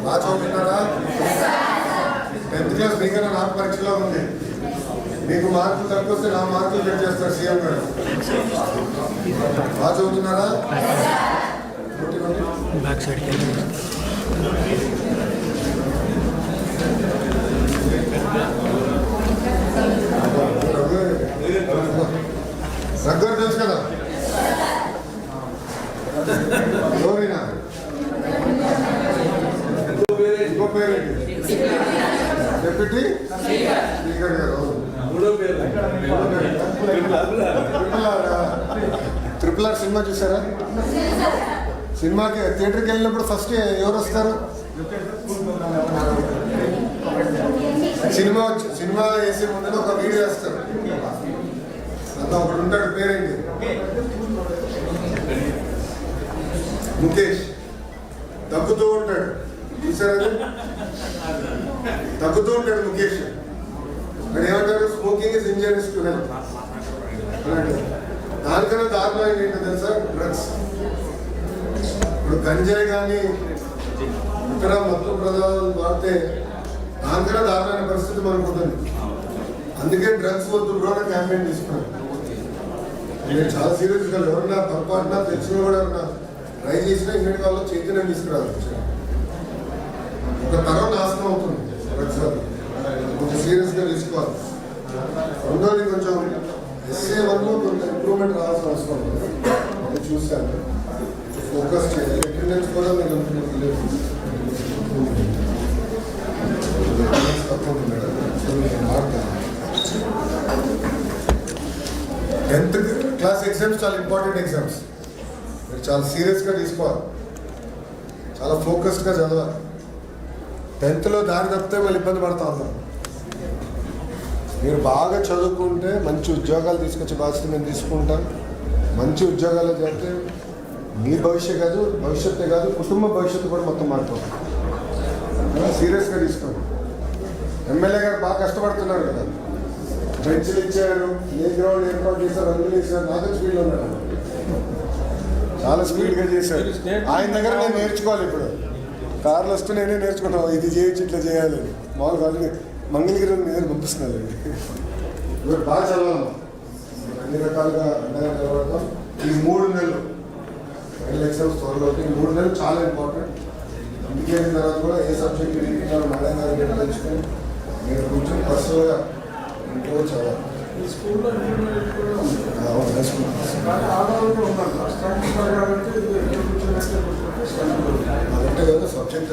బాగా చదువుతున్నారా? 10th class మీకన్నా నాకు పరీక్షలో ఉంది. మీకు మార్కులు తక్కువ వస్తే నా మార్కులు కట్ చేస్తారు సీఎం గారు. బాగా చదువుతున్నారా? బ్యాక్ సైడ్కి రగ్గర్ తెలుసు కదా? ఎవరైనా ఇంకో పేరేంటి? డిప్యూటీ స్పీకర్ గారు. ట్రిపుల్ ఆర్ సినిమా చూసారా? సినిమాకి థియేటర్కి వెళ్ళినప్పుడు ఫస్ట్ ఎవరు వస్తారు? సినిమా వేసే ముందు ఒక వీడియో వేస్తారు. అంతా ఒకడు ఉంటాడు, పేరేంటి? ముఖేష్. తగ్గుతూ ఉంటాడు, చూసారా? తగ్గుతూ ఉంటాడు ముఖేష్. మరి ఏమంటారు? Smoking is injurious to health. దానికన్నా దారుణం ఏంటో తెలుసా? డ్రగ్స్. ఇప్పుడు గంజాయి కానీ ఇతర మత్తు పదార్థాలు వాడితే దానికన్నా దారుణమైన పరిస్థితి మనకు ఉంటుంది. అందుకే డ్రగ్స్ వద్దు బ్రో అని క్యాంపెయిన్ తీసుకున్నాను. నేను చాలా సీరియస్గా ఎవరన్నా పొరపాటున తెలిసిన కూడా ఎవరన్నా ట్రై చేసినా ఇన్నిటి వాళ్ళు చైతన్యం తీసుకురావాలి. ఒక తరం నాశనం అవుతుంది డ్రగ్స్ వల్ల. కొంచెం సీరియస్గా తీసుకోవాలి. రెండోది కొంచెం SA1 కొంచెం ఇంప్రూవ్మెంట్ రావాల్సిన అవసరం ఉంటుంది. నేను చూశాను. ఫోకస్ చేయాలి. అటెండెన్స్ కూడా నేను తక్కువ ఉంది మేడం. సో నేను మారుతాను. 10th క్లాస్ ఎగ్జామ్స్ చాలా ఇంపార్టెంట్ ఎగ్జామ్స్. మీరు చాలా సీరియస్గా తీసుకోవాలి. చాలా ఫోకస్డ్గా చదవాలి. 10thలో దారి తప్పితే మళ్ళీ ఇబ్బంది పడతా ఉన్నాం. మీరు బాగా చదువుకుంటే మంచి ఉద్యోగాలు తీసుకొచ్చే బాధ్యత నేను తీసుకుంటాను. మంచి ఉద్యోగాలు చేస్తే మీ భవిష్యత్తే కాదు కుటుంబ భవిష్యత్తు కూడా మొత్తం మారిపోతుంది. సీరియస్గా తీసుకోండి. ఎమ్మెల్యే గారు బాగా కష్టపడుతున్నారు కదా. బెంచ్లు ఇచ్చారు, ఏ గ్రౌండ్ ఏర్పాటు చేశారు, రంగులు వేసారు. నాతో స్పీడ్లో ఉన్నాడు, చాలా స్పీడ్గా చేశారు. ఆయన దగ్గర నేను నేర్చుకోవాలి. ఇప్పుడు కార్లు వస్తే నేనే నేర్చుకున్నాను. ఇది చేయొచ్చు, ఇట్లా చేయాలి. మామూలుగా వాళ్ళని మంగళగిరి మీద పంపిస్తున్నారు. ఇప్పుడు బాగా చదవాలి. అన్ని రకాలుగా అండగా చదవడం. ఈ 3 నెలలు ఫైనల్ ఎగ్జామ్స్ త్వరలో ఈ 3 నెలలు చాలా ఇంపార్టెంట్. ఇంటికి వెళ్ళిన తర్వాత కూడా ఏ సబ్జెక్ట్ నేర్చుకున్నారో మేడం గారు తెలుసుకొని మీరు కూర్చొని పర్సనల్గా ఇంట్లో చదవాలి. అదంటే కదా సబ్జెక్ట్